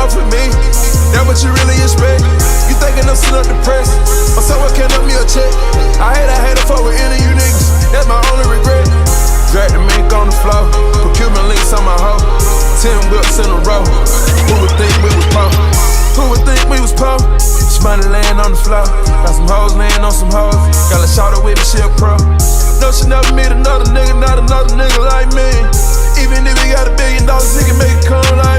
off with me. That's what you really expect. You thinking I'm sitting up depressed, or someone can up me a check. I hate to fuck with any of you niggas. That's my only regret. Drag the mink on the floor, procurement links on my hoe. 10 whips in a row. Who would think we was po? Who would think we was po? This money laying on the floor. Got some hoes laying on some hoes. Got a shorter with me, she a pro. No, she never meet another nigga, not another nigga like me. Even if he got $1 billion, he can make it come like me.